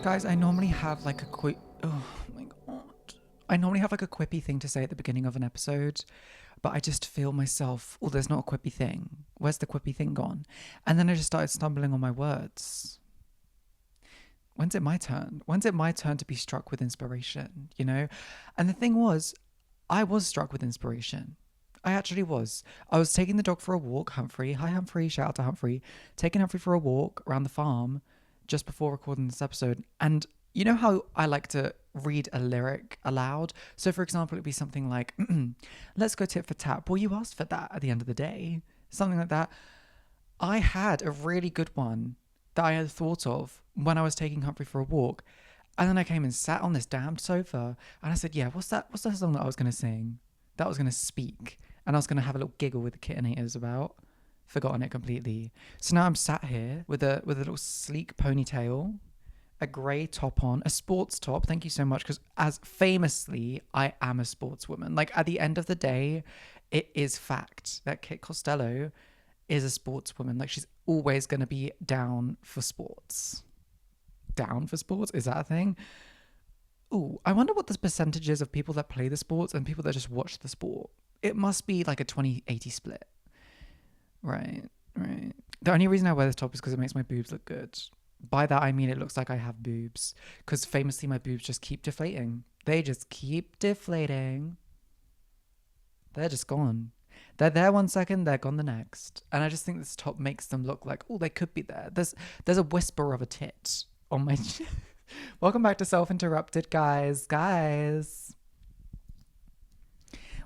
Guys, I normally have like a quick. Oh my god. I normally have like a quippy thing to say at the beginning of an episode, but I just feel myself. Oh, there's not a quippy thing. Where's the quippy thing gone? And then I just started stumbling on my words. When's it my turn? When's it my turn to be struck with inspiration, you know? And the thing was, I was struck with inspiration. I actually was. I was taking the dog for a walk, Humphrey. Hi, Humphrey. Shout out to Humphrey. Taking Humphrey for a walk around the farm just before recording this episode. And you know how I like to read a lyric aloud? So, for example, it'd be something like, let's go tit for tat. Well, you asked for that at the end of the day. Something like that. I had a really good one that I had thought of when I was taking Humphrey for a walk. And then I came and sat on this damned sofa and I said, yeah, what's that song that I was going to sing? That I was going to speak. And I was going to have a little giggle with the kittenators about. Forgotten it completely. So now I'm sat here with a little sleek ponytail, a grey top on, a sports top. Thank you so much, because as famously, I am a sportswoman. Like, at the end of the day, it is fact that Kit Costello is a sportswoman. Like, she's always going to be down for sports. Down for sports? Is that a thing? Ooh, I wonder what the percentage is of people that play the sports and people that just watch the sport. It must be like a 20-80 split. Right. The only reason I wear this top is because it makes my boobs look good. By that, I mean it looks like I have boobs. Because famously, my boobs just keep deflating. They just keep deflating. They're just gone. They're there one second, they're gone the next. And I just think this top makes them look like, oh, they could be there. There's a whisper of a tit on my... Welcome back to Self-Interrupted, guys.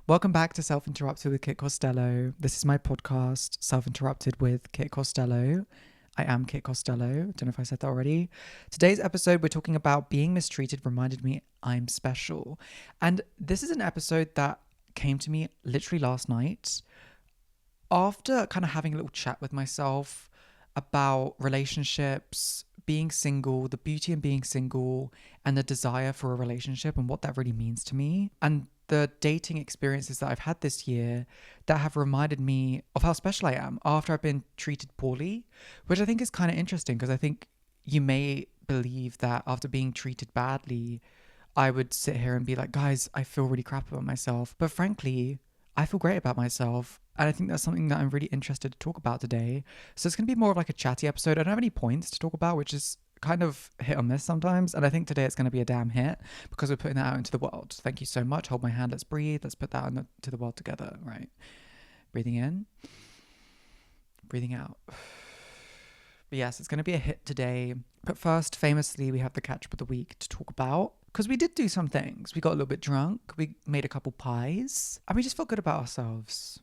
Welcome back to Self-Interrupted with Kit Costello. This is my podcast, Self-Interrupted with Kit Costello. I am Kit Costello. Don't know if I said that already. Today's episode, we're talking about being mistreated reminded me I'm special. And this is an episode that came to me literally last night after kind of having a little chat with myself about relationships, being single, the beauty in being single, and the desire for a relationship and what that really means to me. And the dating experiences that I've had this year that have reminded me of how special I am after I've been treated poorly, which I think is kind of interesting because I think you may believe that after being treated badly, I would sit here and be like, guys, I feel really crap about myself. But frankly, I feel great about myself. And I think that's something that I'm really interested to talk about today. So it's going to be more of like a chatty episode. I don't have any points to talk about, which is kind of hit or miss sometimes. And I think today it's going to be a damn hit because we're putting that out into the world. Thank you so much. Hold my hand. Let's breathe. Let's put that into the world together. Right. Breathing in. Breathing out. But yes, it's going to be a hit today. But first, famously, we have the catch up of the week to talk about. Because we did do some things. We got a little bit drunk. We made a couple pies. And we just felt good about ourselves.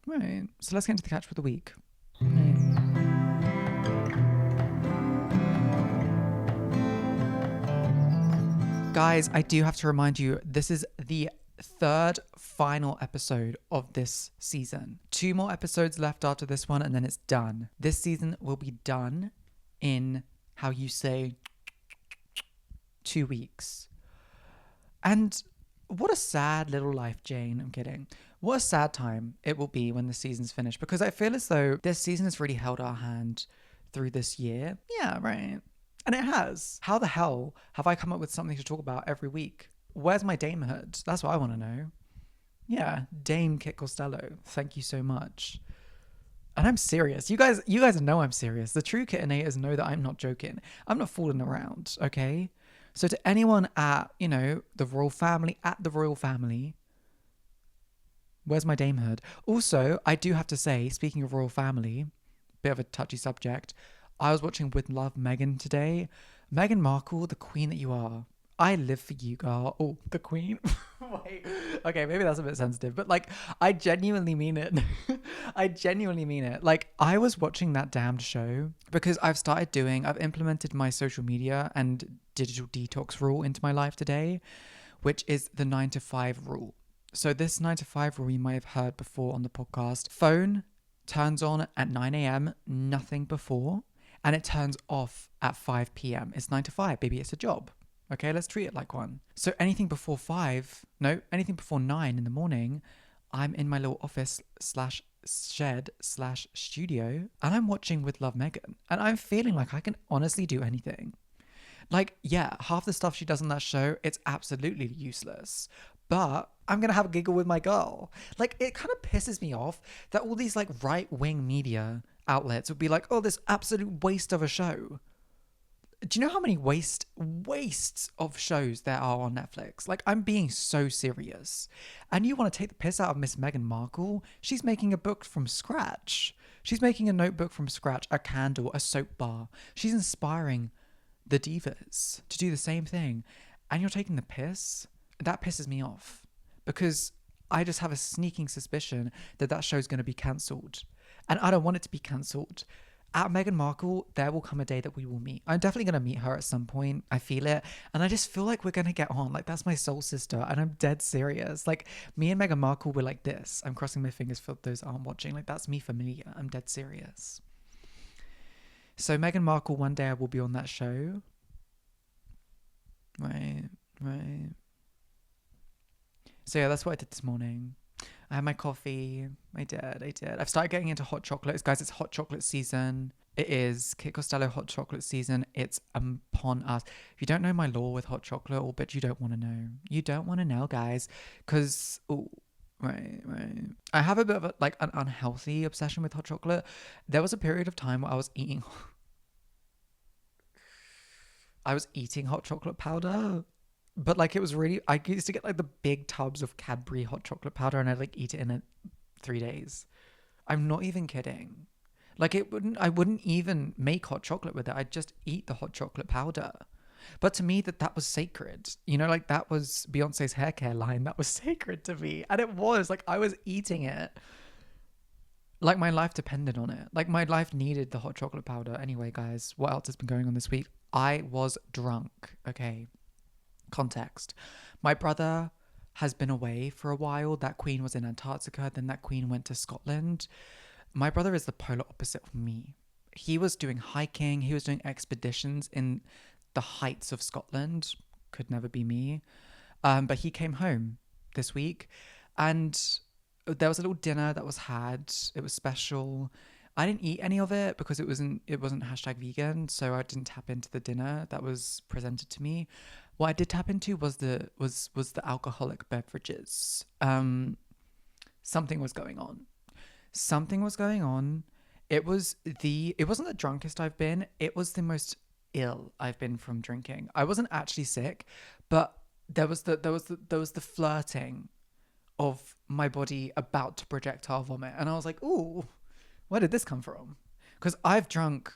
Right. So let's get into the catch up of the week. Guys, I do have to remind you, this is the third final episode of this season. 2 more episodes left after this one, and then it's done. This season will be done in, how you say, 2 weeks. And what a sad little life, Jane. I'm kidding. What a sad time it will be when the season's finished, because I feel as though this season has really held our hand through this year. Yeah, right. And it has. How the hell have I come up with something to talk about every week? Where's my damehood? That's what I want to know. Yeah, Dame Kit Costello. Thank you so much. And I'm serious. You guys know I'm serious. The true kittenators know that I'm not joking. I'm not fooling around, okay? So to anyone at, the royal family, where's my damehood? Also, I do have to say, speaking of royal family, bit of a touchy subject, I was watching With Love Meghan today. Meghan Markle, the queen that you are. I live for you, girl. Oh, the queen? Wait. Okay, maybe that's a bit sensitive, but I genuinely mean it. I genuinely mean it. I was watching that damned show because I've implemented my social media and digital detox rule into my life today, which is the 9 to 5 rule. So this 9 to 5 rule you might have heard before on the podcast. Phone turns on at 9 a.m., nothing before, and it turns off at 5 p.m. It's 9 to 5, baby, it's a job. Okay, let's treat it like one. So anything before 9 in the morning, I'm in my little office /shed/studio and I'm watching With Love Meghan. And I'm feeling like I can honestly do anything. Like, yeah, half the stuff she does on that show, it's absolutely useless. But I'm gonna have a giggle with my girl. Like, it kind of pisses me off that all these like right wing media outlets would be like, oh, this absolute waste of a show. Do you know how many wastes of shows there are on Netflix? Like, I'm being so serious. And you want to take the piss out of Miss Meghan Markle? She's making a book from scratch. She's making a notebook from scratch, a candle, a soap bar. She's inspiring the divas to do the same thing. And you're taking the piss? That pisses me off. Because I just have a sneaking suspicion that that show's going to be cancelled. And I don't want it to be cancelled. At Meghan Markle, there will come a day that we will meet. I'm definitely going to meet her at some point. I feel it. And I just feel like we're going to get on. Like, that's my soul sister. And I'm dead serious. Like, me and Meghan Markle were like this. I'm crossing my fingers for those aren't watching. Like, that's me familiar. I'm dead serious. So, Meghan Markle, one day I will be on that show. Right. So, yeah, that's what I did this morning. I had my coffee. I did. I've started getting into hot chocolates. Guys, it's hot chocolate season. It is Kit Costello hot chocolate season. It's upon us. If you don't know my lore with hot chocolate, or but you don't want to know. You don't want to know, guys. Because, right. I have a bit of an unhealthy obsession with hot chocolate. There was a period of time where I was eating hot chocolate powder. But like it was really, I used to get like the big tubs of Cadbury hot chocolate powder and I'd like eat it in 3 days. I'm not even kidding. Like I wouldn't even make hot chocolate with it. I'd just eat the hot chocolate powder. But to me that was sacred. You know, like that was Beyonce's hair care line. That was sacred to me. And it was like I was eating it. Like my life depended on it. Like my life needed the hot chocolate powder. Anyway, guys, what else has been going on this week? I was drunk. Okay. Context. My brother has been away for a while. That queen was in Antarctica, then that queen went to Scotland. My brother is the polar opposite of me. He was doing hiking, he was doing expeditions in the heights of Scotland. Could never be me. But he came home this week and there was a little dinner that was had. It was special. I didn't eat any of it because it wasn't #vegan, so I didn't tap into the dinner that was presented to me. What I did tap into was the alcoholic beverages. Something was going on. It wasn't the drunkest I've been. It was the most ill I've been from drinking. I wasn't actually sick, but there was the flirting of my body about to projectile vomit, and I was like, ooh, where did this come from? Because I've drunk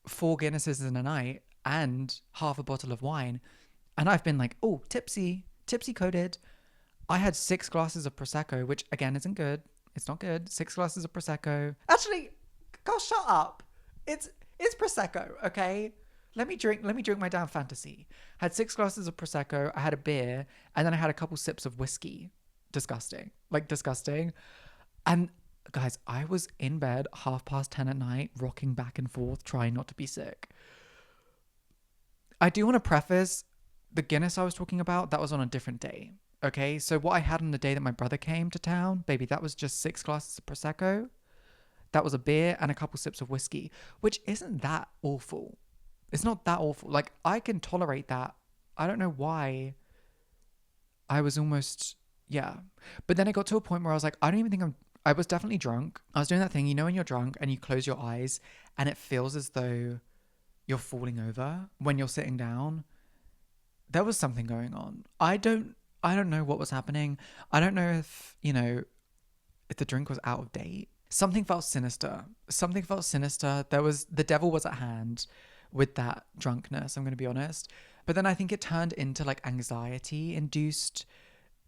4 Guinnesses in a night and half a bottle of wine. And I've been like, oh, tipsy coated. I had 6 glasses of Prosecco, which again isn't good. It's not good. 6 glasses of Prosecco. Actually, gosh, shut up. It's Prosecco, okay? Let me drink my damn fantasy. I had 6 glasses of Prosecco. I had a beer, and then I had a couple sips of whiskey. Disgusting. And guys, I was in bed 10:30 at night, rocking back and forth, trying not to be sick. I do want to preface, the Guinness I was talking about, that was on a different day. Okay, so what I had on the day that my brother came to town, baby, that was just 6 glasses of Prosecco. That was a beer and a couple sips of whiskey, which isn't that awful. It's not that awful. Like, I can tolerate that. I don't know why I was almost, yeah. But then it got to a point where I was like, I was definitely drunk. I was doing that thing, you know, when you're drunk and you close your eyes and it feels as though you're falling over when you're sitting down. There was something going on. I don't know what was happening. I don't know if the drink was out of date. Something felt sinister. The devil was at hand with that drunkenness, I'm going to be honest. But then I think it turned into like anxiety induced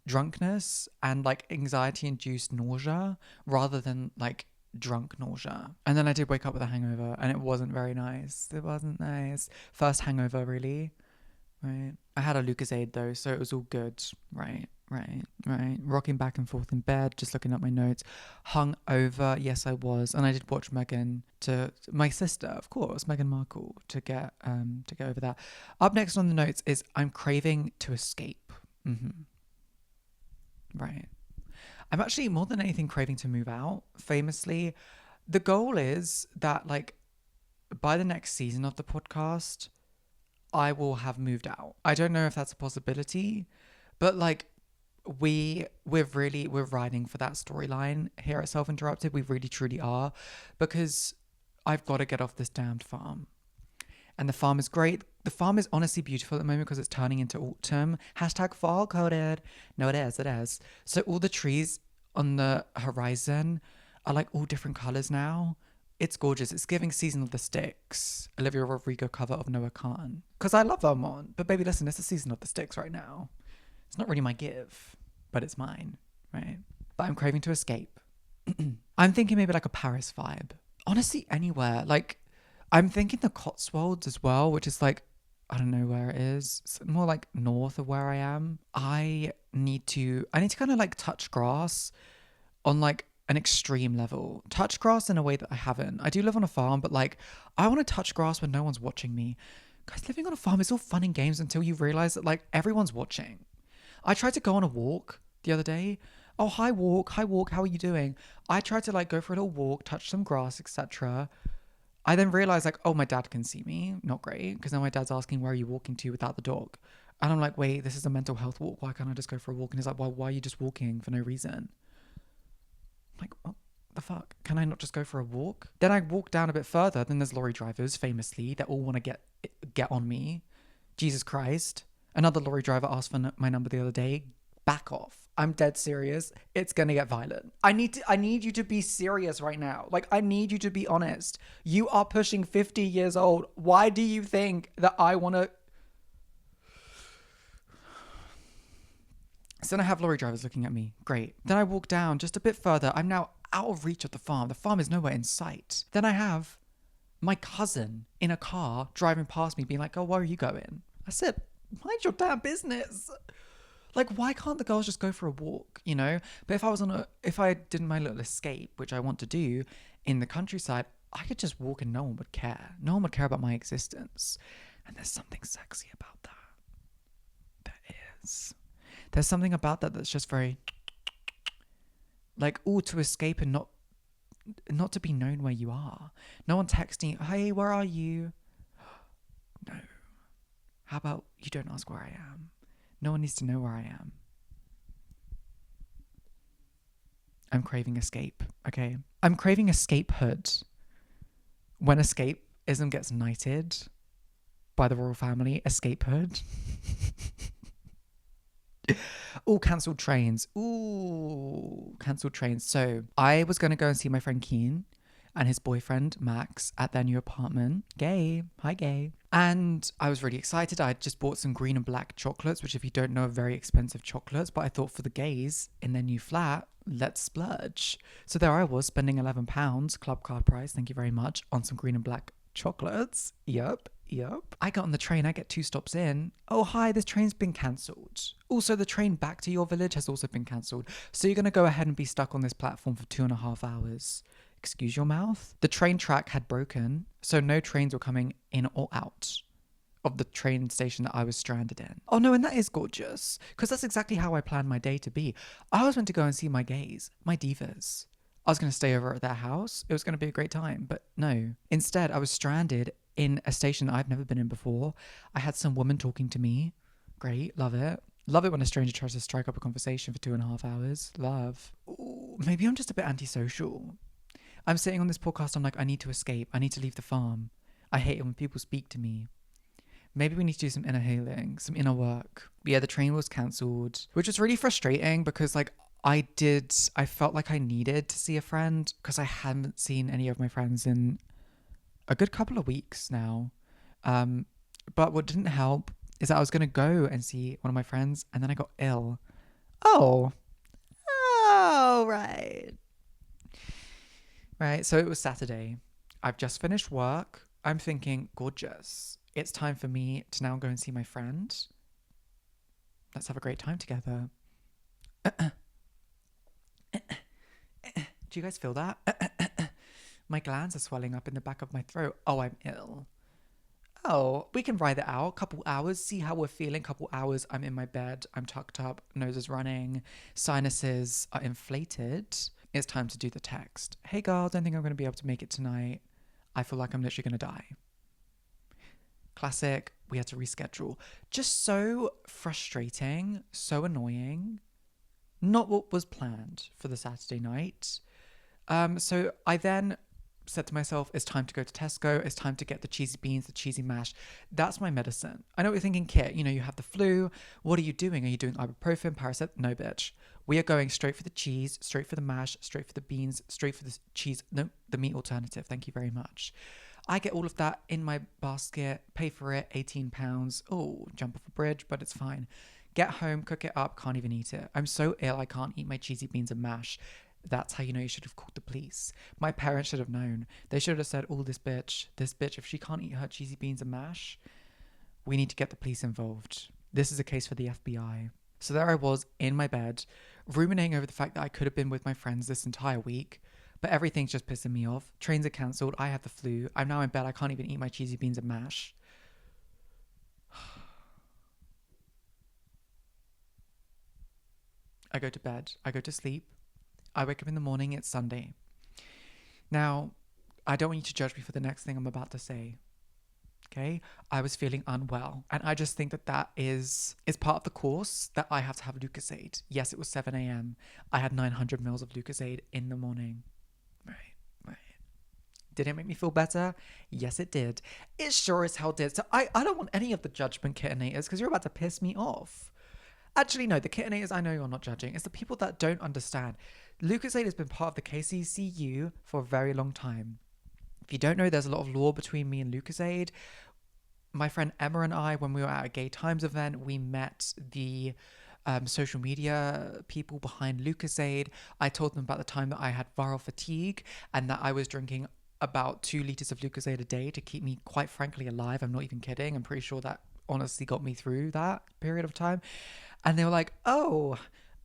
drunkenness and like anxiety induced nausea rather than like drunk nausea. And then I did wake up with a hangover and it wasn't very nice. It wasn't nice. First hangover, really. Right. I had a Lucozade though, so it was all good. Right. Rocking back and forth in bed, just looking at my notes. Hung over, yes I was. And I did watch my sister, of course, Meghan Markle, to get over that. Up next on the notes is I'm craving to escape. Right. I'm actually more than anything craving to move out. Famously, the goal is that like by the next season of the podcast, I will have moved out. I don't know if that's a possibility, but like we're riding for that storyline here at Self Interrupted. We really truly are, because I've got to get off this damned farm. And the farm is great. The farm is honestly beautiful at the moment because it's turning into autumn. Hashtag fall coded. No, it is. It is. So all the trees on the horizon are like all different colors now. It's gorgeous. It's giving Season of the Sticks, Olivia Rodrigo cover of Noah Khan. Because I love Vermont. But baby, listen, it's the Season of the Sticks right now. It's not really my give, but it's mine, right? But I'm craving to escape. I'm thinking maybe like a Paris vibe. Honestly, anywhere. Like, I'm thinking the Cotswolds as well, which is like, I don't know where it is. It's more like north of where I am. I need to kind of like touch grass on like an extreme level. Touch grass in a way that I haven't. I do live on a farm, but like, I want to touch grass when no one's watching me. Guys, living on a farm is all fun and games until you realize that like everyone's watching. I tried to go on a walk the other day. Oh, hi walk, how are you doing? I tried to like go for a little walk, touch some grass, etc. I then realized like, oh, my dad can see me. Not great, because now my dad's asking, where are you walking to without the dog? And I'm like, wait, this is a mental health walk. Why can't I just go for a walk? And he's like, why are you just walking for no reason? I'm like, what the fuck? Can I not just go for a walk? Then I walk down a bit further. Then there's lorry drivers, famously, that all want to get on me. Jesus Christ. Another lorry driver asked for my number the other day. Back off. I'm dead serious. It's gonna get violent. I need you to be serious right now. Like, I need you to be honest. You are pushing 50 years old. Why do you think that I want to... So then I have lorry drivers looking at me. Great. Then I walk down just a bit further. I'm now out of reach of the farm. The farm is nowhere in sight. Then I have my cousin in a car driving past me being like, oh, where are you going? I said, mind your damn business. Like, why can't the girls just go for a walk, you know? But if I did my little escape, which I want to do in the countryside, I could just walk and no one would care. No one would care about my existence. And there's something sexy about that. There is. There's something about that that's just very, like, to escape and not to be known where you are. No one texting, hey, where are you? No. How about you don't ask where I am? No one needs to know where I am. I'm craving escape, okay? I'm craving escapehood. When escapism gets knighted by the royal family, escapehood. All cancelled trains. Ooh, cancelled trains. So I was going to go and see my friend Keen and his boyfriend Max at their new apartment. Gay. Hi, gay. And I was really excited. I had just bought some green and black chocolates, which, if you don't know, are very expensive chocolates. But I thought, for the gays in their new flat, let's splurge. So there I was, spending £11, club card price, thank you very much, on some green and black chocolates. Yep. I got on the train. I get 2 stops in. Oh, hi, this train's been cancelled. Also, the train back to your village has also been cancelled. So you're going to go ahead and be stuck on this platform for 2.5 hours. Excuse your mouth? The train track had broken, so no trains were coming in or out of the train station that I was stranded in. Oh no, and that is gorgeous, because that's exactly how I planned my day to be. I was meant to go and see my gays, my divas. I was going to stay over at their house. It was going to be a great time, but no. Instead, I was stranded in a station that I've never been in before. I had some woman talking to me. Great, love it. Love it when a stranger tries to strike up a conversation for 2.5 hours. Love. Ooh, maybe I'm just a bit antisocial. I'm sitting on this podcast, I'm like, I need to escape. I need to leave the farm. I hate it when people speak to me. Maybe we need to do some inner healing, some inner work. Yeah, the train was cancelled, which was really frustrating because, like, I felt like I needed to see a friend because I hadn't seen any of my friends in a good couple of weeks now. But what didn't help is that I was going to go and see one of my friends and then I got ill. Oh, right. Right, so it was Saturday. I've just finished work. I'm thinking, gorgeous. It's time for me to now go and see my friend. Let's have a great time together. Do you guys feel that? My glands are swelling up in the back of my throat. Oh, I'm ill. Oh, we can ride it out. Couple hours, see how we're feeling. Couple hours, I'm in my bed. I'm tucked up. Nose is running. Sinuses are inflated. It's time to do the text. Hey girl, don't think I'm going to be able to make it tonight. I feel like I'm literally going to die. Classic. We had to reschedule. Just so frustrating, so annoying. Not what was planned for the Saturday night. So I then said to myself, it's time to go to Tesco. It's time to get the cheesy beans, the cheesy mash. That's my medicine. I know what you're thinking, Kit. You have the flu. What are you doing? Are you doing ibuprofen, Paracet? No, bitch. We are going straight for the cheese, straight for the mash, straight for the beans, straight for the cheese. No, the meat alternative. Thank you very much. I get all of that in my basket, pay for it, £18. Oh, jump off a bridge, but it's fine. Get home, cook it up, can't even eat it. I'm so ill, I can't eat my cheesy beans and mash. That's how you know you should have called the police. My parents should have known. They should have said, oh, this bitch, if she can't eat her cheesy beans and mash, we need to get the police involved. This is a case for the FBI. So there I was in my bed, ruminating over the fact that I could have been with my friends this entire week, but everything's just pissing me off. Trains are cancelled. I have the flu. I'm now in bed. I can't even eat my cheesy beans and mash. I go to bed. I go to sleep. I wake up in the morning. It's Sunday. Now, I don't want you to judge me for the next thing I'm about to say. Okay? I was feeling unwell. And I just think that is part of the course that I have to have Lucozade. Yes, it was 7 a.m. I had 900 mils of Lucozade in the morning. Right. Did it make me feel better? Yes, it did. It sure as hell did. So I don't want any of the judgment kittenators because you're about to piss me off. Actually, no, the kittenators, I know you're not judging. It's the people that don't understand. Lucozade has been part of the KCCU for a very long time. If you don't know, there's a lot of lore between me and Lucozade. My friend Emma and I, when we were at a Gay Times event, we met the social media people behind Lucozade. I told them about the time that I had viral fatigue and that I was drinking about 2 liters of Lucozade a day to keep me, quite frankly, alive. I'm not even kidding. I'm pretty sure that honestly got me through that period of time. And they were like, oh,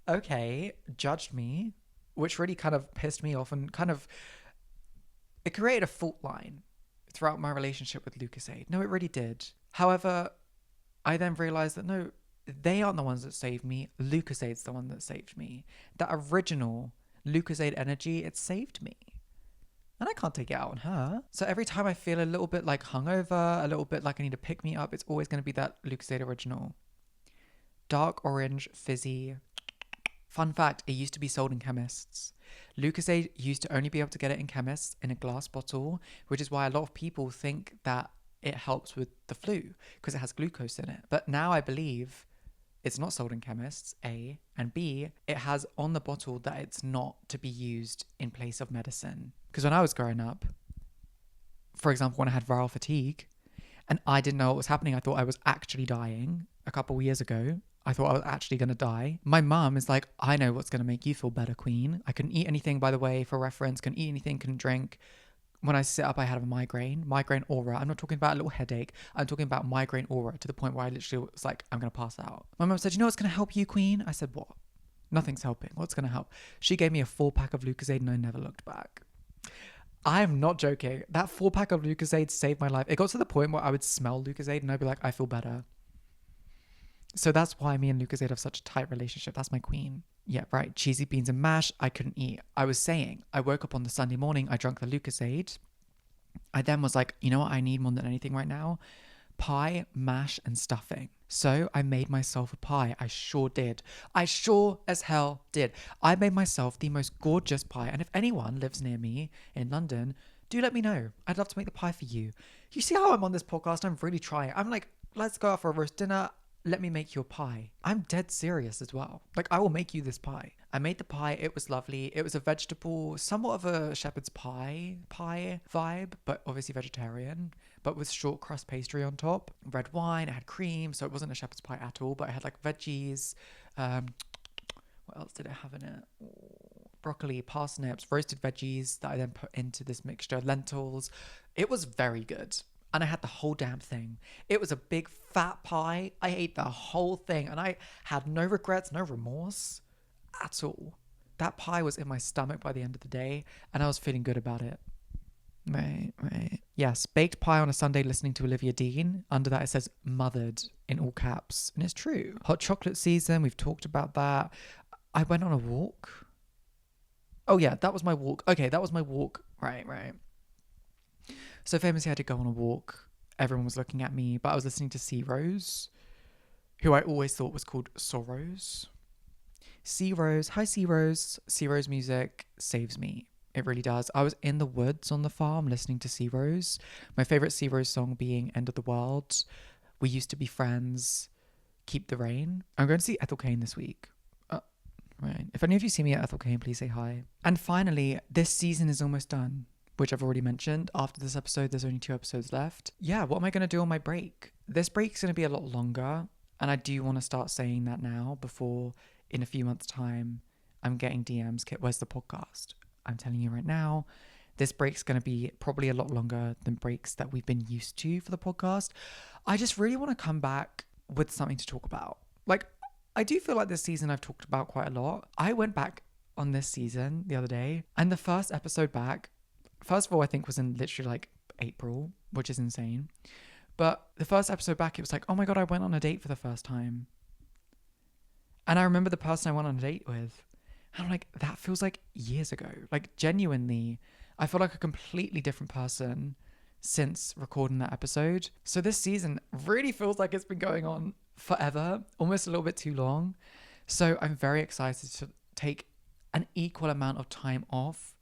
okay, judged me, which really kind of pissed me off and it created a fault line throughout my relationship with Lucozade. No, it really did. However, I then realized that no, they aren't the ones that saved me. Lucosade's the one that saved me. That original Lucozade energy, it saved me. And I can't take it out on her. So every time I feel a little bit like hungover, a little bit like I need to pick me up, it's always going to be that Lucozade original. Dark orange, fizzy. Fun fact, it used to be sold in chemists. Lucozade used to only be able to get it in chemists in a glass bottle, which is why a lot of people think that it helps with the flu because it has glucose in it. But now I believe it's not sold in chemists, A, and B, it has on the bottle that it's not to be used in place of medicine. Because when I was growing up, for example, when I had viral fatigue and I didn't know what was happening, I thought I was actually dying a couple of years ago. I thought I was actually going to die. My mum is like, I know what's going to make you feel better, queen. I couldn't eat anything, by the way, for reference. Couldn't eat anything, couldn't drink. When I sit up, I had a migraine aura. I'm not talking about a little headache. I'm talking about migraine aura to the point where I literally was like, I'm going to pass out. My mum said, you know what's going to help you, queen? I said, what? Nothing's helping. What's going to help? She gave me a 4-pack of Lucozade and I never looked back. I am not joking. That 4-pack of Lucozade saved my life. It got to the point where I would smell Lucozade and I'd be like, I feel better. So that's why me and Lucozade have such a tight relationship. That's my queen. Yeah, right. Cheesy beans and mash, I couldn't eat. I was saying, I woke up on the Sunday morning, I drank the Lucozade. I then was like, you know what I need more than anything right now? Pie, mash, and stuffing. So I made myself a pie. I sure did. I sure as hell did. I made myself the most gorgeous pie. And if anyone lives near me in London, do let me know. I'd love to make the pie for you. You see how I'm on this podcast? I'm really trying. I'm like, let's go out for a roast dinner. Let me make you a pie. I'm dead serious as well. Like, I will make you this pie. I made the pie. It was lovely. It was a vegetable, somewhat of a shepherd's pie vibe, but obviously vegetarian, but with short crust pastry on top. Red wine. It had cream, so it wasn't a shepherd's pie at all, but it had like veggies. What else did it have in it? Broccoli, parsnips, roasted veggies that I then put into this mixture, lentils. It was very good. And I had the whole damn thing. It was a big fat pie. I ate the whole thing and I had no regrets, no remorse at all. That pie was in my stomach by the end of the day and I was feeling good about it. Right. Yes, baked pie on a Sunday listening to Olivia Dean. Under that it says mothered in all caps. And it's true. Hot chocolate season, we've talked about that. I went on a walk. Oh yeah, that was my walk. Okay, that was my walk. Right. So famously I did go on a walk everyone was looking at me, but I was listening to C Rose, who I always thought was called Sorrows. C Rose, hi C Rose. C Rose music saves me. It really does. I was in the woods on the farm listening to C Rose. My favorite C Rose song being End of the World. We Used to Be Friends. Keep the Rain. I'm going to see Ethel Cain this week. Right. If any of you see me at Ethel Cain, please say hi. And finally, this season is almost done, which I've already mentioned. After this episode, there's only 2 episodes left. Yeah, what am I going to do on my break? This break's going to be a lot longer, and I do want to start saying that now before, in a few months' time, I'm getting DMs, Kit, where's the podcast? I'm telling you right now, this break's going to be probably a lot longer than breaks that we've been used to for the podcast. I just really want to come back with something to talk about. Like, I do feel like this season I've talked about quite a lot. I went back on this season the other day, and the first episode back, first of all, I think was in literally like April, which is insane. But the first episode back, it was like, oh my God, I went on a date for the first time. And I remember the person I went on a date with. And I'm like, that feels like years ago. Like, genuinely, I feel like a completely different person since recording that episode. So this season really feels like it's been going on forever, almost a little bit too long. So I'm very excited to take an equal amount of time off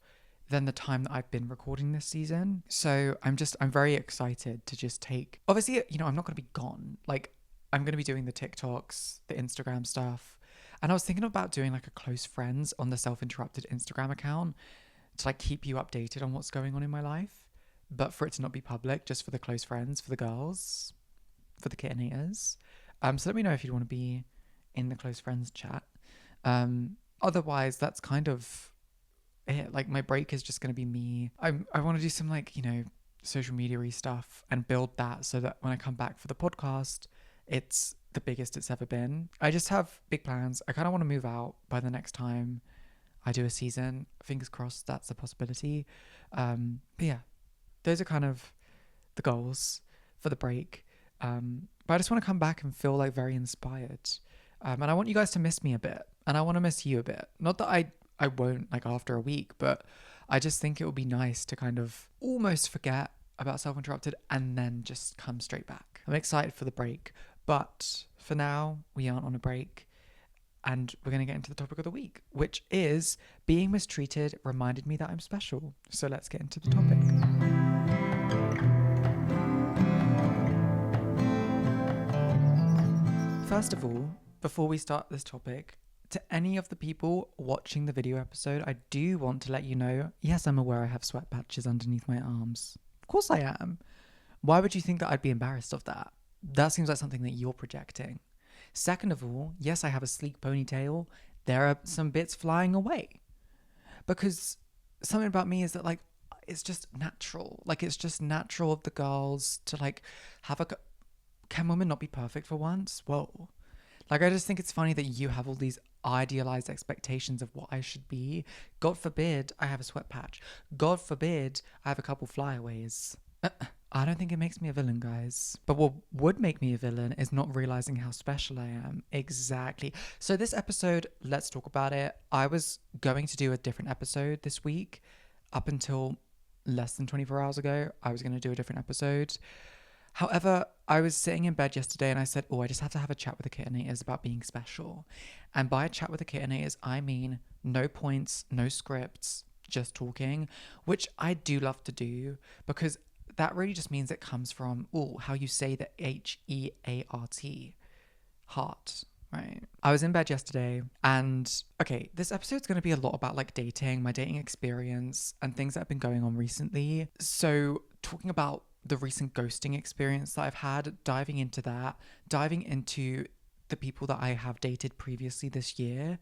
than the time that I've been recording this season. So I'm very excited to just take, obviously, you know, I'm not going to be gone. Like, I'm going to be doing the TikToks, the Instagram stuff. And I was thinking about doing like a close friends on the Self-Interrupted Instagram account to like keep you updated on what's going on in my life, but for it to not be public, just for the close friends, for the girls, for the kittenators. So let me know if you'd want to be in the close friends chat. Otherwise, that's kind of it. Like, my break is just going to be me. I want to do some like, you know, social media-y stuff and build that so that when I come back for the podcast, it's the biggest it's ever been. I just have big plans. I kind of want to move out by the next time I do a season. Fingers crossed that's a possibility. But yeah, those are kind of the goals for the break. But I just want to come back and feel like very inspired. And I want you guys to miss me a bit. And I want to miss you a bit. Not that I won't like after a week, but I just think it would be nice to kind of almost forget about Self-Interrupted and then just come straight back. I'm excited for the break. But for now, we aren't on a break. And we're going to get into the topic of the week, which is being mistreated reminded me that I'm special. So let's get into the topic. First of all, before we start this topic, to any of the people watching the video episode, I do want to let you know, yes, I'm aware I have sweat patches underneath my arms. Of course I am. Why would you think that I'd be embarrassed of that? That seems like something that you're projecting. Second of all, yes, I have a sleek ponytail. There are some bits flying away. Because something about me is that, like, it's just natural. Like, it's just natural of the girls to, like, have a... Can women not be perfect for once? Whoa. Like, I just think it's funny that you have all these idealized expectations of what I should be. God forbid I have a sweat patch. God forbid I have a couple flyaways. I don't think it makes me a villain, guys. But what would make me a villain is not realizing how special I am. Exactly. So this episode, let's talk about it. I was going to do a different episode this week. Up until less than 24 hours ago, I was going to do a different episode. However, I was sitting in bed yesterday and I said, I just have to have a chat with the kittenators about being special. And by a chat with the kittenators, I mean no points, no scripts, just talking, which I do love to do because that really just means it comes from, how you say the H-E-A-R-T, heart, right? I was in bed yesterday and, okay, this episode's going to be a lot about like dating, my dating experience and things that have been going on recently. So talking about the recent ghosting experience that I've had, diving into that, diving into the people that I have dated previously this year,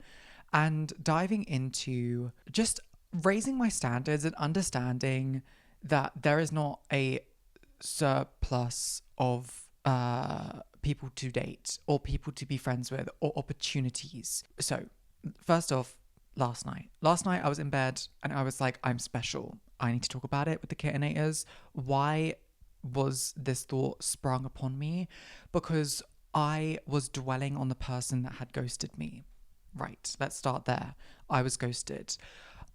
and diving into just raising my standards and understanding that there is not a surplus of people to date or people to be friends with or opportunities. So first off, last night I was in bed and I was like, I'm special. I need to talk about it with the kittenators. Why was this thought sprung upon me? Because I was dwelling on the person that had ghosted me. Right, let's start there. I was ghosted.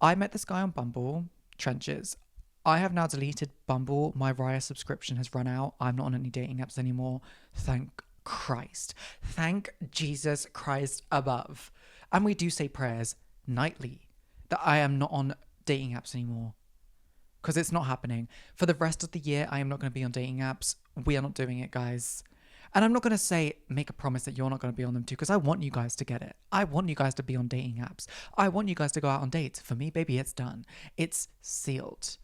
I met this guy on Bumble, Trenches. I have now deleted Bumble. My Raya subscription has run out. I'm not on any dating apps anymore. Thank Christ. Thank Jesus Christ above. And we do say prayers nightly that I am not on dating apps anymore. Because it's not happening. For the rest of the year, I am not going to be on dating apps. We are not doing it, guys. And I'm not going to say, make a promise that you're not going to be on them too, because I want you guys to get it. I want you guys to be on dating apps. I want you guys to go out on dates. For me, baby, it's done. It's sealed.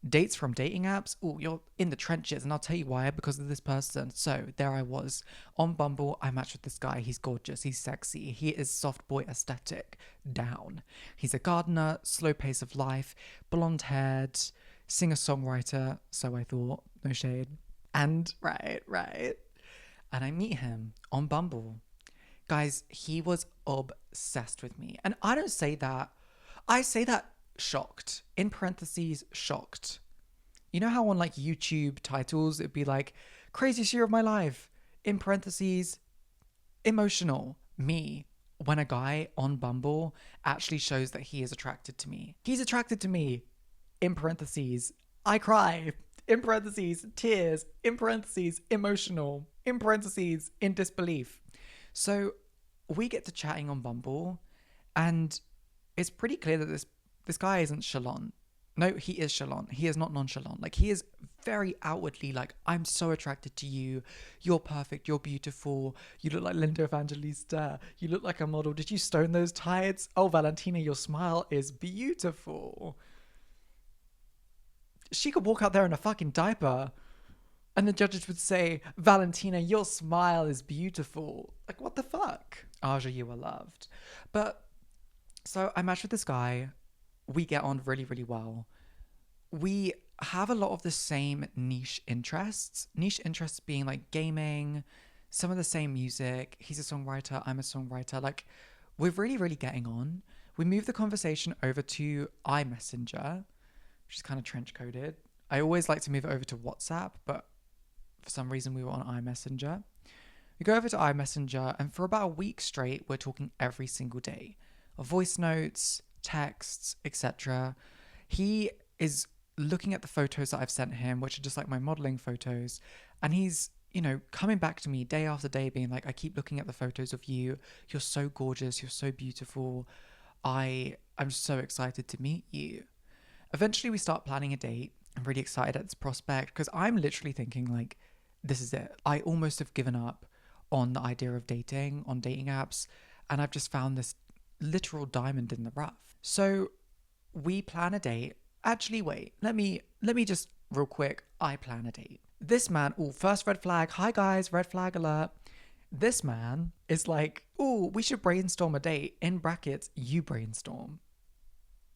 Dates from dating apps, oh, you're in the trenches, and I'll tell you why, because of this person. So there I was on Bumble. I matched with this guy. He's gorgeous, he's sexy, he is soft boy aesthetic down. He's a gardener, slow pace of life, blonde haired, singer-songwriter, so I thought, no shade. And right, and I meet him on Bumble. Guys, he was obsessed with me, and I don't say that, I say that shocked, in parentheses, shocked. You know how on like YouTube titles it'd be like craziest year of my life, in parentheses, emotional. Me, when a guy on Bumble actually shows that he is attracted to me, he's attracted to me, in parentheses, I cry, in parentheses, tears, in parentheses, emotional, in parentheses, in disbelief. So we get to chatting on Bumble, and it's pretty clear that this guy isn't chalant. No, he is chalant. He is not nonchalant. Like, he is very outwardly like, I'm so attracted to you. You're perfect. You're beautiful. You look like Linda Evangelista. You look like a model. Did you stone those tights? Oh, Valentina, your smile is beautiful. She could walk out there in a fucking diaper and the judges would say, Valentina, your smile is beautiful. Like, what the fuck? Aja, you are loved. But, so I matched with this guy. We get on really, really well. We have a lot of the same niche interests. Niche interests being like gaming, some of the same music. He's a songwriter, I'm a songwriter. Like, we're really, really getting on. We move the conversation over to iMessenger, which is kind of trench coded. I always like to move it over to WhatsApp, but for some reason we were on iMessenger. We go over to iMessenger, and for about a week straight, we're talking every single day. Voice notes, texts, etc. He is looking at the photos that I've sent him, which are just like my modeling photos, and he's, you know, coming back to me day after day being like, I keep looking at the photos of you. You're so gorgeous. You're so beautiful. I'm so excited to meet you. Eventually we start planning a date. I'm really excited at this prospect because I'm literally thinking like, this is it. I almost have given up on the idea of dating on dating apps, and I've just found this literal diamond in the rough. So we plan a date. Actually, wait, let me just real quick. I plan a date. This man, first red flag. Hi guys, red flag alert. This man is like, we should brainstorm a date. In brackets, you brainstorm.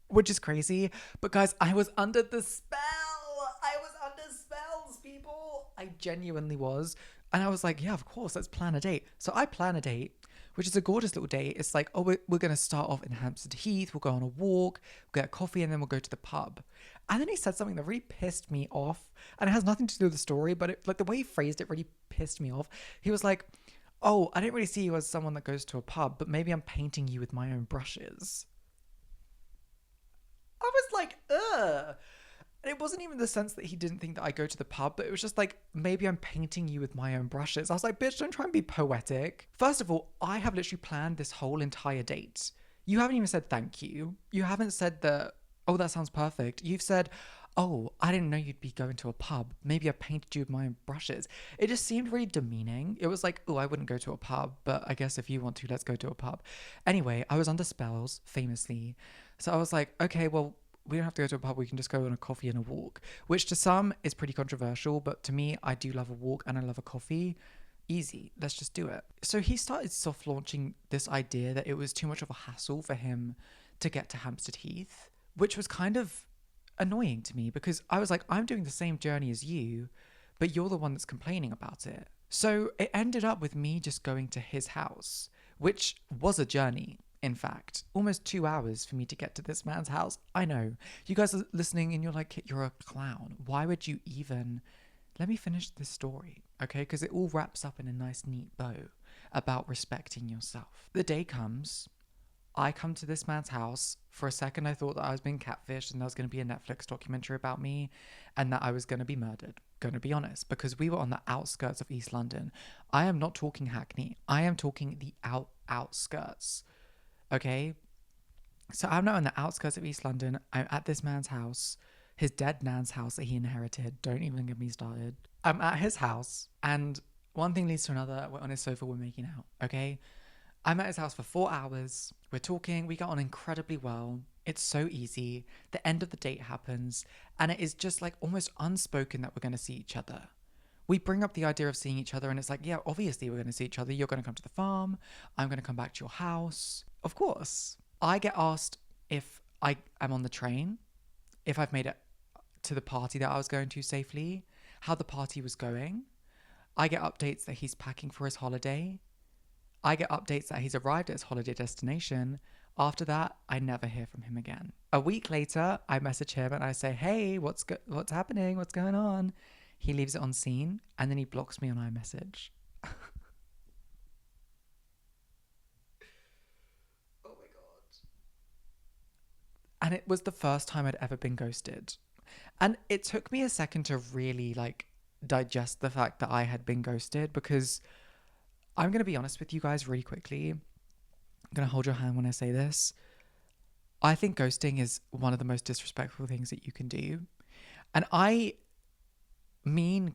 Which is crazy. But guys, I was under the spell. I was under spells, people. I genuinely was. And I was like, yeah, of course, let's plan a date. So I plan a date, which is a gorgeous little date. It's like, we're going to start off in Hampstead Heath. We'll go on a walk, we'll get coffee, and then we'll go to the pub. And then he said something that really pissed me off. And it has nothing to do with the story, but like the way he phrased it really pissed me off. He was like, I didn't really see you as someone that goes to a pub, but maybe I'm painting you with my own brushes. I was like, ugh. And it wasn't even the sense that he didn't think that I go to the pub, but it was just like, maybe I'm painting you with my own brushes. I was like, bitch, don't try and be poetic. First of all, I have literally planned this whole entire date. You haven't even said thank you. You haven't said that, that sounds perfect. You've said, I didn't know you'd be going to a pub. Maybe I painted you with my own brushes. It just seemed really demeaning. It was like, I wouldn't go to a pub, but I guess if you want to, let's go to a pub. Anyway, I was under spells, famously. So I was like, okay, well, we don't have to go to a pub. We can just go on a coffee and a walk, which to some is pretty controversial. But to me, I do love a walk and I love a coffee. Easy. Let's just do it. So he started soft launching this idea that it was too much of a hassle for him to get to Hampstead Heath, which was kind of annoying to me because I was like, I'm doing the same journey as you, but you're the one that's complaining about it. So it ended up with me just going to his house, which was a journey. In fact, almost 2 hours for me to get to this man's house. I know. You guys are listening and you're like, you're a clown. Why would you even... Let me finish this story, okay? Because it all wraps up in a nice, neat bow about respecting yourself. The day comes. I come to this man's house. For a second, I thought that I was being catfished and there was going to be a Netflix documentary about me and that I was going to be murdered. Going to be honest, because we were on the outskirts of East London. I am not talking Hackney. I am talking the outskirts. Okay? So I'm now in the outskirts of East London. I'm at this man's house, his dead nan's house that he inherited. Don't even get me started. I'm at his house, and one thing leads to another. We're on his sofa, we're making out, okay? I'm at his house for 4 hours. We're talking, we got on incredibly well. It's so easy. The end of the date happens, and it is just like almost unspoken that we're going to see each other. We bring up the idea of seeing each other, and it's like, yeah, obviously we're going to see each other. You're going to come to the farm. I'm going to come back to your house. Of course. I get asked if I am on the train, if I've made it to the party that I was going to safely, how the party was going. I get updates that he's packing for his holiday. I get updates that he's arrived at his holiday destination. After that, I never hear from him again. A week later, I message him and I say, hey, what's happening? What's going on? He leaves it on scene and then he blocks me on iMessage. Oh my God. And it was the first time I'd ever been ghosted. And it took me a second to really like digest the fact that I had been ghosted, because I'm going to be honest with you guys really quickly. I'm going to hold your hand when I say this. I think ghosting is one of the most disrespectful things that you can do. And I mean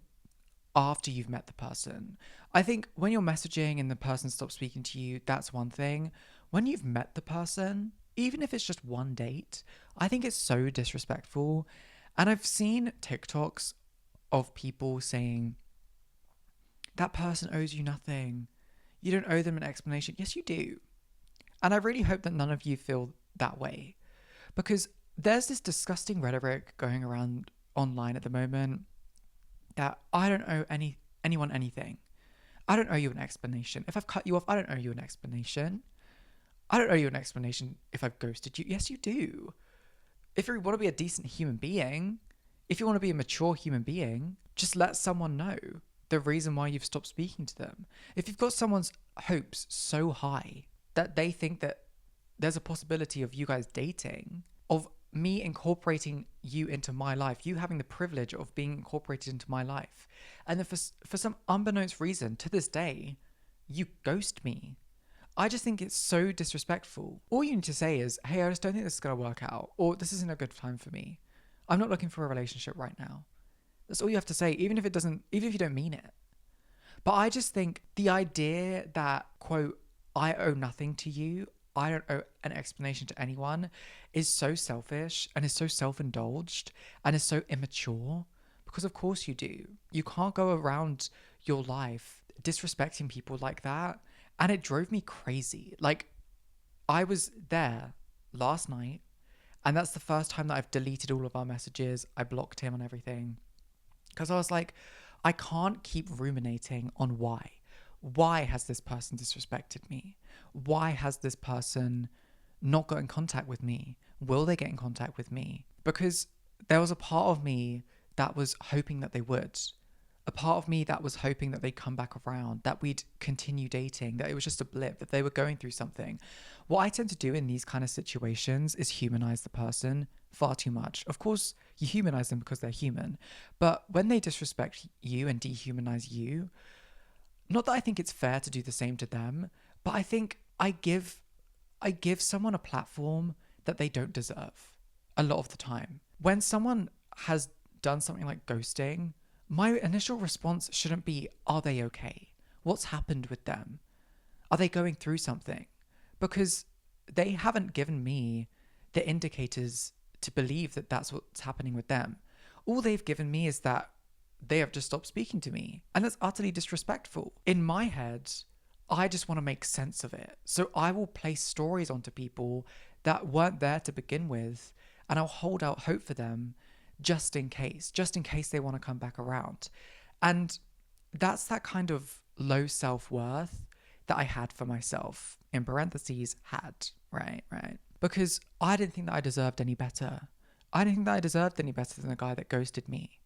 after you've met the person. I think when you're messaging and the person stops speaking to you, that's one thing. When you've met the person, even if it's just one date, I think it's so disrespectful. And I've seen TikToks of people saying, that person owes you nothing. You don't owe them an explanation. Yes, you do. And I really hope that none of you feel that way, because there's this disgusting rhetoric going around online at the moment that I don't owe anyone anything. I don't owe you an explanation. If I've cut you off, I don't owe you an explanation. I don't owe you an explanation if I've ghosted you. Yes, you do. If you want to be a decent human being, if you want to be a mature human being, just let someone know the reason why you've stopped speaking to them. If you've got someone's hopes so high that they think that there's a possibility of you guys dating, of me incorporating you into my life, you having the privilege of being incorporated into my life, and then for some unbeknownst reason to this day, you ghost me. I just think it's so disrespectful. All you need to say is, hey, I just don't think this is going to work out, or this isn't a good time for me. I'm not looking for a relationship right now. That's all you have to say, even if you don't mean it. But I just think the idea that, quote, I owe nothing to you, I don't owe an explanation to anyone, is so selfish and is so self-indulged and is so immature, because of course you do. You can't go around your life disrespecting people like that. And it drove me crazy. Like, I was there last night, and that's the first time that I've deleted all of our messages. I blocked him on everything, because I was like, I can't keep ruminating on why. Why has this person disrespected me? Why has this person not got in contact with me? Will they get in contact with me? Because there was a part of me that was hoping that they would. A part of me that was hoping that they'd come back around, that we'd continue dating, that it was just a blip, that they were going through something. What I tend to do in these kind of situations is humanize the person far too much. Of course, you humanize them because they're human. But when they disrespect you and dehumanize you, not that I think it's fair to do the same to them, but I think I give someone a platform that they don't deserve a lot of the time. When someone has done something like ghosting, my initial response shouldn't be, are they okay? What's happened with them? Are they going through something? Because they haven't given me the indicators to believe that that's what's happening with them. All they've given me is that they have just stopped speaking to me. And that's utterly disrespectful. In my head, I just want to make sense of it. So I will place stories onto people that weren't there to begin with, and I'll hold out hope for them just in case they want to come back around. And that's that kind of low self-worth that I had for myself, in parentheses, had, right? Because I didn't think that I deserved any better. I didn't think that I deserved any better than a guy that ghosted me.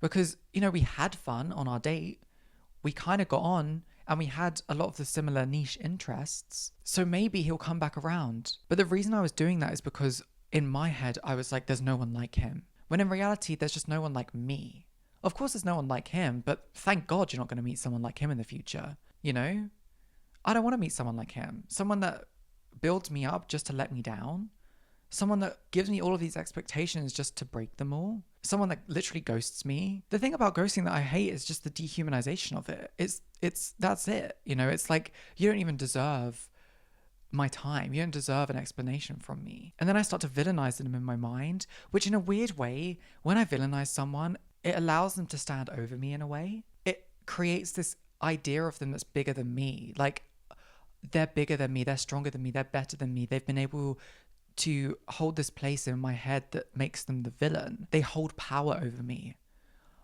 Because, we had fun on our date. We kind of got on, and we had a lot of the similar niche interests. So maybe he'll come back around. But the reason I was doing that is because in my head, I was like, there's no one like him. When in reality, there's just no one like me. Of course, there's no one like him, but thank God you're not going to meet someone like him in the future. You know? I don't want to meet someone like him. Someone that builds me up just to let me down. Someone that gives me all of these expectations just to break them all. Someone that literally ghosts me. The thing about ghosting that I hate is just the dehumanization of it. That's it. You know, it's like, you don't even deserve my time. You don't deserve an explanation from me. And then I start to villainize them in my mind, which in a weird way, when I villainize someone, it allows them to stand over me in a way. It creates this idea of them that's bigger than me. Like, they're bigger than me, they're stronger than me, they're better than me. They've been able to hold this place in my head that makes them the villain. They hold power over me.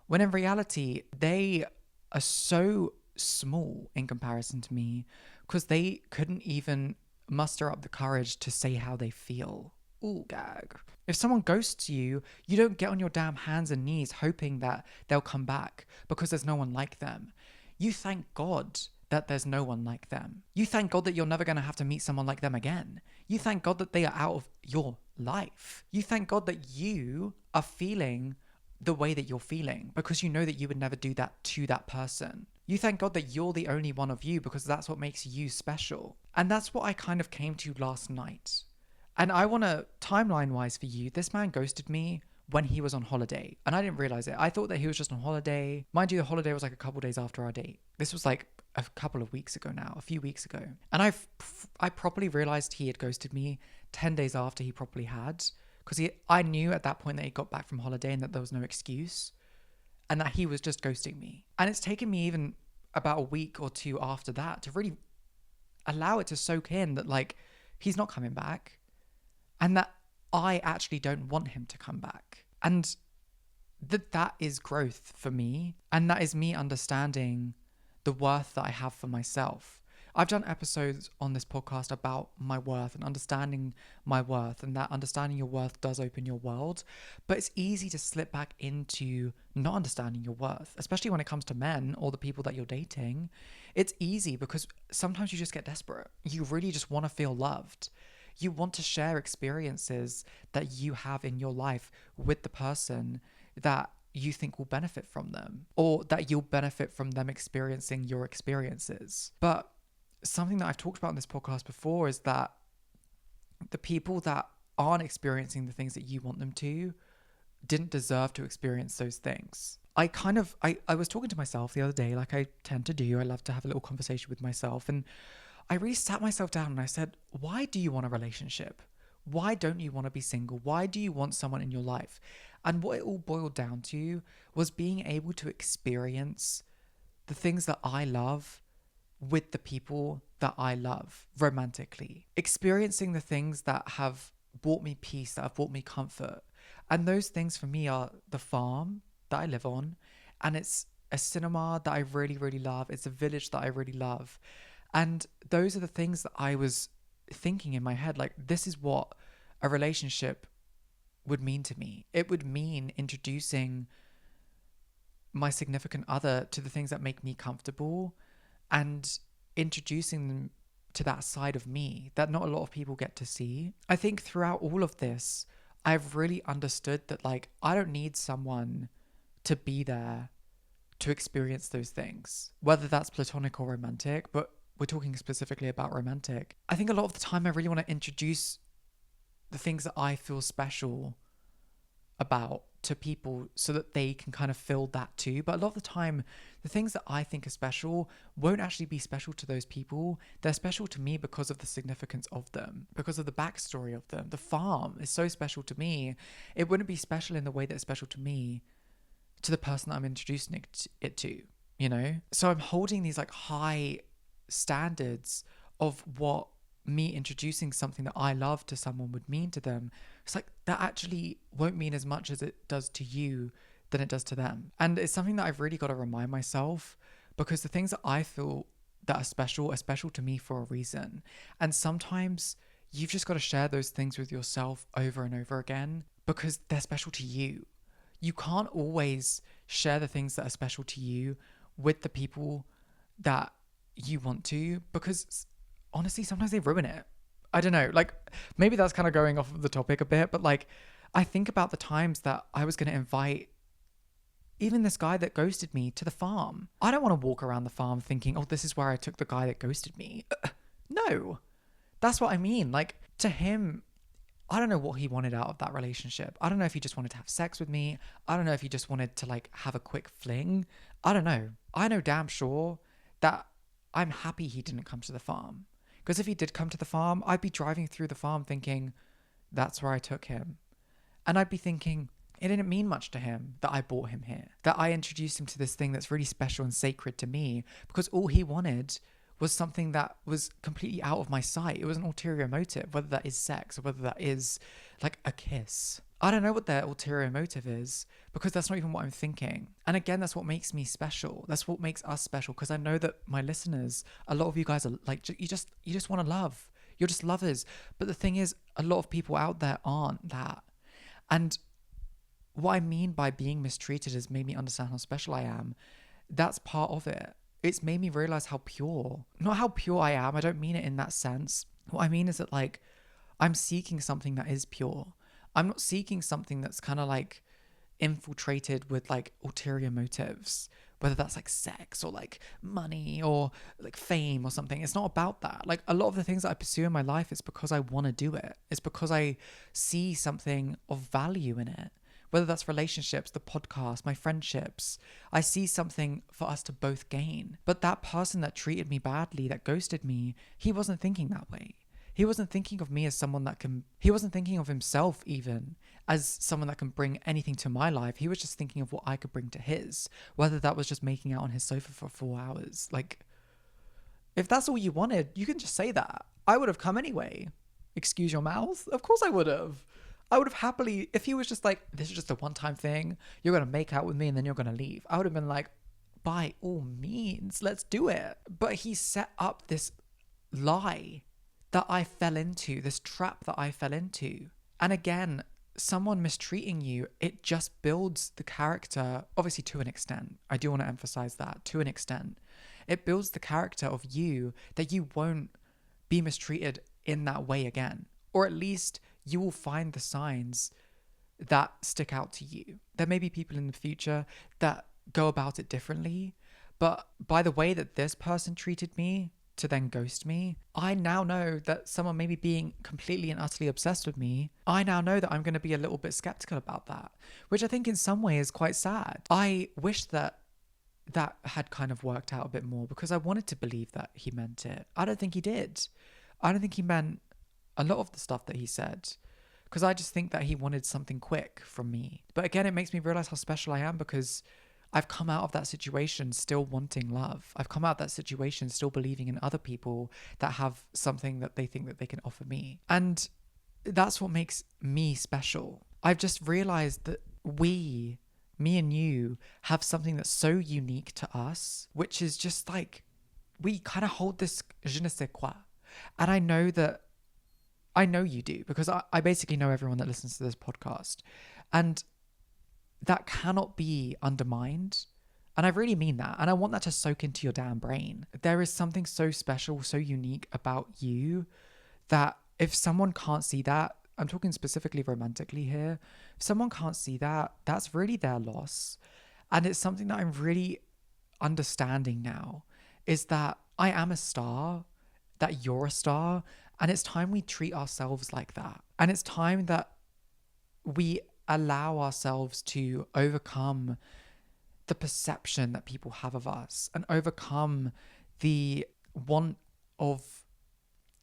When in reality, they are so small in comparison to me because they couldn't even muster up the courage to say how they feel. Ooh, gag. If someone ghosts you, you don't get on your damn hands and knees hoping that they'll come back because there's no one like them. You thank God that there's no one like them. You thank God that you're never going to have to meet someone like them again. You thank God that they are out of your life. You thank God that you are feeling the way that you're feeling because you know that you would never do that to that person. You thank God that you're the only one of you because that's what makes you special. And that's what I kind of came to last night. And I want to, timeline-wise for you, this man ghosted me when he was on holiday. And I didn't realize it. I thought that he was just on holiday. Mind you, the holiday was like a couple days after our date. This was like a couple of weeks ago now, a few weeks ago. And I properly realized he had ghosted me 10 days after he probably had. Because I knew at that point that he got back from holiday and that there was no excuse. And that he was just ghosting me. And it's taken me even about a week or two after that to really allow it to soak in that, like, he's not coming back. And that I actually don't want him to come back. And that is growth for me. And that is me understanding the worth that I have for myself. I've done episodes on this podcast about my worth and understanding my worth, and that understanding your worth does open your world. But it's easy to slip back into not understanding your worth, especially when it comes to men or the people that you're dating. It's easy because sometimes you just get desperate. You really just want to feel loved. You want to share experiences that you have in your life with the person that you think will benefit from them, or that you'll benefit from them experiencing your experiences. But something that I've talked about in this podcast before is that the people that aren't experiencing the things that you want them to didn't deserve to experience those things. I was talking to myself the other day, like I tend to do. I love to have a little conversation with myself. And I really sat myself down and I said, why do you want a relationship? Why don't you want to be single? Why do you want someone in your life? And what it all boiled down to was being able to experience the things that I love with the people that I love romantically. Experiencing the things that have brought me peace, that have brought me comfort. And those things for me are the farm that I live on, and it's a cinema that I really, really love. It's a village that I really love. And those are the things that I was thinking in my head, like, this is what a relationship would mean to me. It would mean introducing my significant other to the things that make me comfortable and introducing them to that side of me that not a lot of people get to see. I think throughout all of this, I've really understood that, like, I don't need someone to be there to experience those things, whether that's platonic or romantic, but we're talking specifically about romantic. I think a lot of the time I really want to introduce the things that I feel special about to people so that they can kind of feel that too. But a lot of the time, the things that I think are special won't actually be special to those people. They're special to me because of the significance of them, because of the backstory of them. The farm is so special to me. It wouldn't be special in the way that it's special to me to the person that I'm introducing it to, you know? So I'm holding these like high standards of what me introducing something that I love to someone would mean to them. It's like, that actually won't mean as much as it does to you than it does to them. And it's something that I've really got to remind myself, because the things that I feel that are special to me for a reason. And sometimes you've just got to share those things with yourself over and over again because they're special to you. You can't always share the things that are special to you with the people that you want to, because honestly, sometimes they ruin it. I don't know, like maybe that's kind of going off of the topic a bit, but like I think about the times that I was going to invite even this guy that ghosted me to the farm. I don't want to walk around the farm thinking, oh, this is where I took the guy that ghosted me. No, that's what I mean. Like to him, I don't know what he wanted out of that relationship. I don't know if he just wanted to have sex with me. I don't know if he just wanted to like have a quick fling. I don't know. I know damn sure that I'm happy he didn't come to the farm. Because if he did come to the farm, I'd be driving through the farm thinking, that's where I took him. And I'd be thinking, it didn't mean much to him that I brought him here, that I introduced him to this thing that's really special and sacred to me, because all he wanted was something that was completely out of my sight. It was an ulterior motive, whether that is sex or whether that is like a kiss. I don't know what their ulterior motive is, because that's not even what I'm thinking. And again, that's what makes me special. That's what makes us special, because I know that my listeners, a lot of you guys are like, you just want to love. You're just lovers. But the thing is, a lot of people out there aren't that. And what I mean by being mistreated has made me understand how special I am. That's part of it. It's made me realize how pure, not how pure I am. I don't mean it in that sense. What I mean is that like, I'm seeking something that is pure. I'm not seeking something that's kind of like infiltrated with like ulterior motives, whether that's like sex or like money or like fame or something. It's not about that. Like a lot of the things that I pursue in my life is because I want to do it. It's because I see something of value in it. Whether that's relationships, the podcast, my friendships, I see something for us to both gain. But that person that treated me badly, that ghosted me, he wasn't thinking that way. He wasn't thinking of me as someone that he wasn't thinking of himself even as someone that can bring anything to my life. He was just thinking of what I could bring to his, whether that was just making out on his sofa for 4 hours. Like, if that's all you wanted, you can just say that. I would have come anyway. Excuse your mouth? Of course I would have. I would have happily, if he was just like, this is just a one-time thing, you're going to make out with me and then you're going to leave, I would have been like, by all means, let's do it. But he set up this lie that I fell into, this trap that I fell into. And again, someone mistreating you, it just builds the character, obviously to an extent. I do want to emphasize that, to an extent. It builds the character of you that you won't be mistreated in that way again. Or at least you will find the signs that stick out to you. There may be people in the future that go about it differently, but by the way that this person treated me to then ghost me, I now know that someone may be being completely and utterly obsessed with me. I now know that I'm going to be a little bit skeptical about that, which I think in some way is quite sad. I wish that had kind of worked out a bit more, because I wanted to believe that he meant it. I don't think he did. I don't think he meant a lot of the stuff that he said, because I just think that he wanted something quick from me. But again, it makes me realize how special I am, because I've come out of that situation still wanting love. I've come out of that situation still believing in other people that have something that they think that they can offer me. And that's what makes me special. I've just realized that me and you, have something that's so unique to us, which is just like, we kind of hold this je ne sais quoi. And I know you do, because I basically know everyone that listens to this podcast. And that cannot be undermined. And I really mean that. And I want that to soak into your damn brain. There is something so special, so unique about you, that if someone can't see that, I'm talking specifically romantically here, if someone can't see that, that's really their loss. And it's something that I'm really understanding now, is that I am a star, that you're a star, and it's time we treat ourselves like that. And it's time that we allow ourselves to overcome the perception that people have of us, and overcome the want of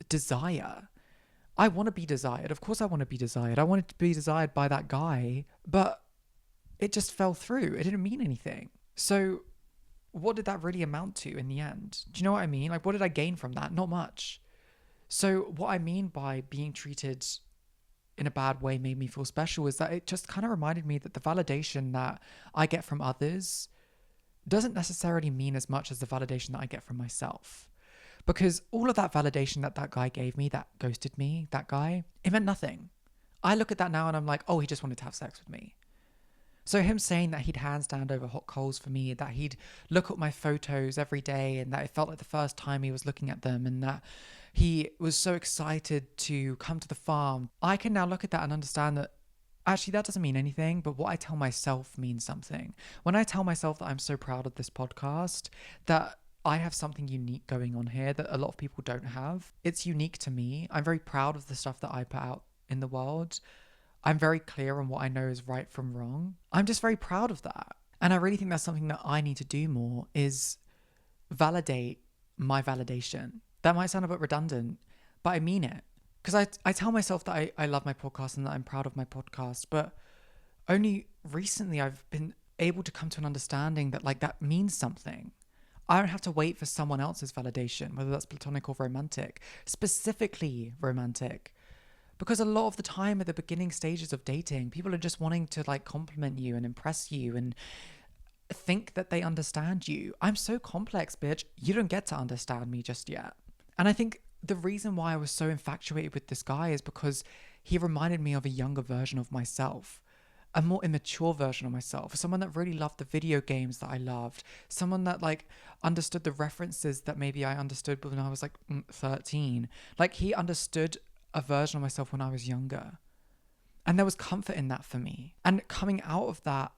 desire. I want to be desired. Of course I want to be desired. I wanted to be desired by that guy, but it just fell through. It didn't mean anything. So what did that really amount to in the end? Do you know what I mean? Like, what did I gain from that? Not much. So what I mean by being treated in a bad way made me feel special is that it just kind of reminded me that the validation that I get from others doesn't necessarily mean as much as the validation that I get from myself. Because all of that validation that guy gave me, that ghosted me, that guy, it meant nothing. I look at that now and I'm like, oh, he just wanted to have sex with me. So him saying that he'd handstand over hot coals for me, that he'd look at my photos every day, and that it felt like the first time he was looking at them, and that he was so excited to come to the farm. I can now look at that and understand that actually that doesn't mean anything, but what I tell myself means something. When I tell myself that I'm so proud of this podcast, that I have something unique going on here that a lot of people don't have. It's unique to me. I'm very proud of the stuff that I put out in the world. I'm very clear on what I know is right from wrong. I'm just very proud of that. And I really think that's something that I need to do more is validate my validation. That might sound a bit redundant, but I mean it. Because I tell myself that I love my podcast and that I'm proud of my podcast, but only recently I've been able to come to an understanding that like that means something. I don't have to wait for someone else's validation, whether that's platonic or romantic, specifically romantic. Because a lot of the time at the beginning stages of dating, people are just wanting to like compliment you and impress you and think that they understand you. I'm so complex, bitch. You don't get to understand me just yet. And I think the reason why I was so infatuated with this guy is because he reminded me of a younger version of myself, a more immature version of myself, someone that really loved the video games that I loved, someone that like understood the references that maybe I understood when I was like 13. Like he understood a version of myself when I was younger. And there was comfort in that for me. And coming out of that,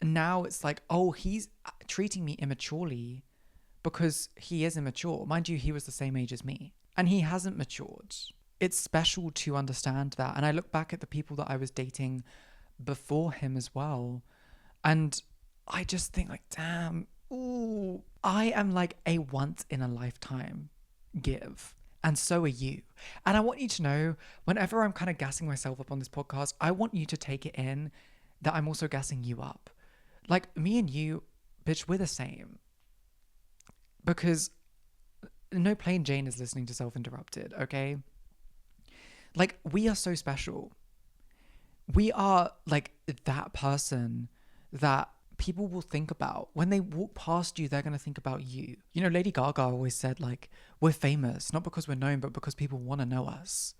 now it's like, oh, he's treating me immaturely because he is immature. Mind you, he was the same age as me. And he hasn't matured. It's special to understand that. And I look back at the people that I was dating before him as well. And I just think like, damn, ooh, I am like a once in a lifetime give. And so are you. And I want you to know, whenever I'm kind of gassing myself up on this podcast, I want you to take it in that I'm also gassing you up. Like me and you, bitch, we're the same. Because no plain Jane is listening to Self-Interrupted, okay? Like we are so special. We are like that person that people will think about. When they walk past you, they're going to think about you. You know, Lady Gaga always said like, we're famous, not because we're known, but because people want to know us.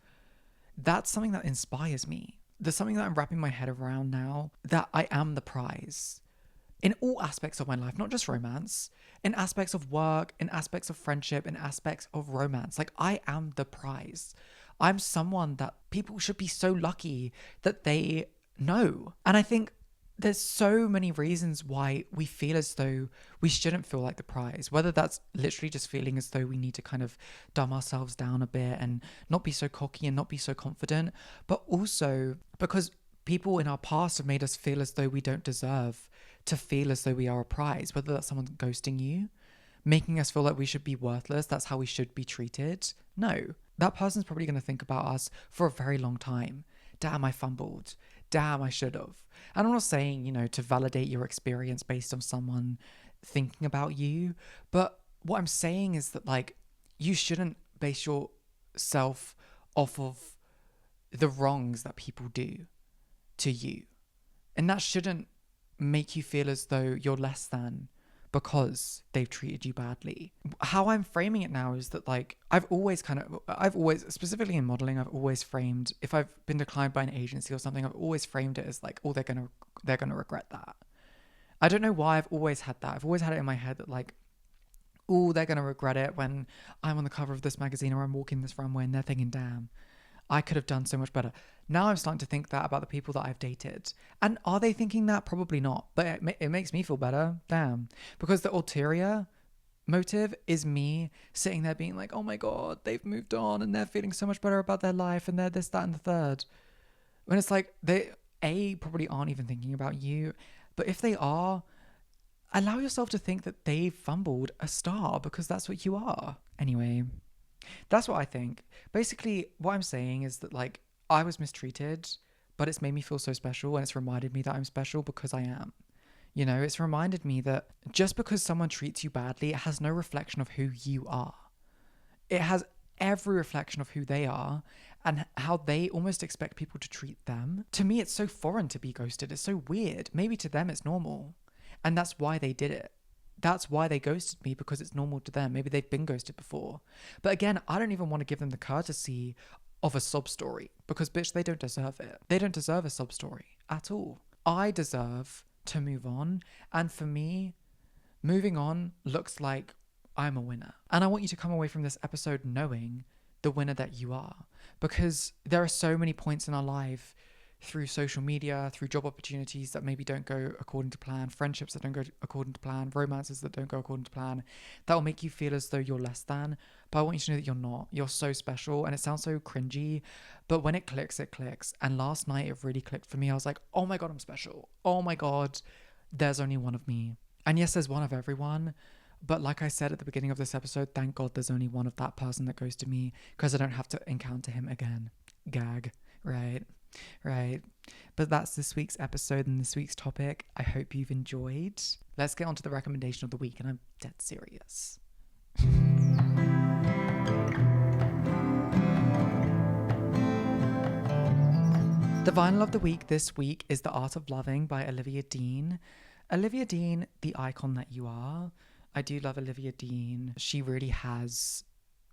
That's something that inspires me. There's something that I'm wrapping my head around now, that I am the prize. In all aspects of my life, not just romance, in aspects of work, in aspects of friendship, in aspects of romance. Like I am the prize. I'm someone that people should be so lucky that they know. And I think there's so many reasons why we feel as though we shouldn't feel like the prize, whether that's literally just feeling as though we need to kind of dumb ourselves down a bit and not be so cocky and not be so confident, but also because people in our past have made us feel as though we don't deserve to feel as though we are a prize, whether that's someone ghosting you, making us feel like we should be worthless, that's how we should be treated. No, that person's probably going to think about us for a very long time. Damn, I fumbled. Damn, I should have. And I'm not saying, you know, to validate your experience based on someone thinking about you, but what I'm saying is that, like, you shouldn't base yourself off of the wrongs that people do to you. And that shouldn't make you feel as though you're less than because they've treated you badly. How I'm framing it now is that, like, I've always, specifically in modeling, I've always framed, if I've been declined by an agency or something, I've always framed it as like, oh, they're gonna regret that. I don't know why I've always had that. I've always had it in my head that, like, oh, they're gonna regret it when I'm on the cover of this magazine or I'm walking this runway and they're thinking, damn, I could have done so much better. Now I'm starting to think that about the people that I've dated. And are they thinking that? Probably not. But it makes me feel better. Damn. Because the ulterior motive is me sitting there being like, oh my God, they've moved on and they're feeling so much better about their life and they're this, that, and the third. When it's like, they, probably aren't even thinking about you. But if they are, allow yourself to think that they fumbled a star because that's what you are. Anyway, that's what I think. Basically, what I'm saying is that, like, I was mistreated, but it's made me feel so special and it's reminded me that I'm special because I am. You know, it's reminded me that just because someone treats you badly, it has no reflection of who you are. It has every reflection of who they are and how they almost expect people to treat them. To me, it's so foreign to be ghosted. It's so weird. Maybe to them it's normal. And that's why they did it. That's why they ghosted me, because it's normal to them. Maybe they've been ghosted before. But again, I don't even want to give them the courtesy of a sob story because, bitch, they don't deserve it. They don't deserve a sob story at all. I deserve to move on. And for me, moving on looks like I'm a winner. And I want you to come away from this episode knowing the winner that you are. Because there are so many points in our life through social media, through job opportunities that maybe don't go according to plan, friendships that don't go according to plan, romances that don't go according to plan, that will make you feel as though you're less than. But I want you to know that you're not. You're so special. And it sounds so cringy, but when it clicks, it clicks. And last night it really clicked for me. I was like, oh my God, I'm special. Oh my God, there's only one of me. And yes, there's one of everyone. But like I said at the beginning of this episode, thank God there's only one of that person that goes to me, because I don't have to encounter him again. Gag, right? Right. But that's this week's episode and this week's topic. I hope you've enjoyed. Let's get on to the recommendation of the week, and I'm dead serious. The vinyl of the week this week is The Art of Loving by Olivia Dean. Olivia Dean, the icon that you are. I do love Olivia Dean. She really has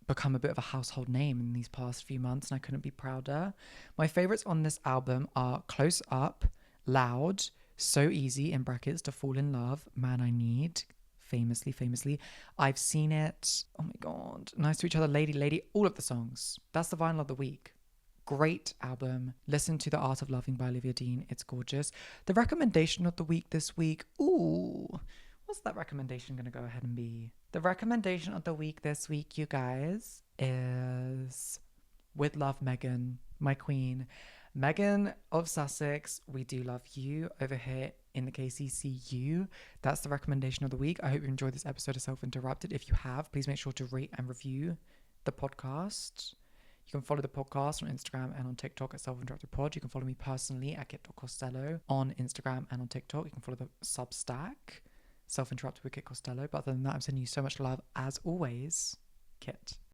become a bit of a household name in these past few months, and I couldn't be prouder. My favorites on this album are Close Up, Loud, So Easy in brackets, To Fall in Love, Man I Need, famously, I've Seen It, oh my God, Nice to Each Other, Lady, all of the songs. That's the vinyl of the week. Great album. Listen to The Art of Loving by Olivia Dean. It's gorgeous. The recommendation of the week this week, what's that recommendation going to go ahead and be? The recommendation of the week this week, you guys, is With Love, Megan, my queen. Megan of Sussex, we do love you over here in the KCCU. That's the recommendation of the week. I hope you enjoyed this episode of Self-Interrupted. If you have, please make sure to rate and review the podcast. You can follow the podcast on Instagram and on TikTok at Self-Interrupted Pod. You can follow me personally at Kit.Costello on Instagram and on TikTok. You can follow the Substack, Self-Interrupted with Kit Costello. But other than that, I'm sending you so much love as always, Kit.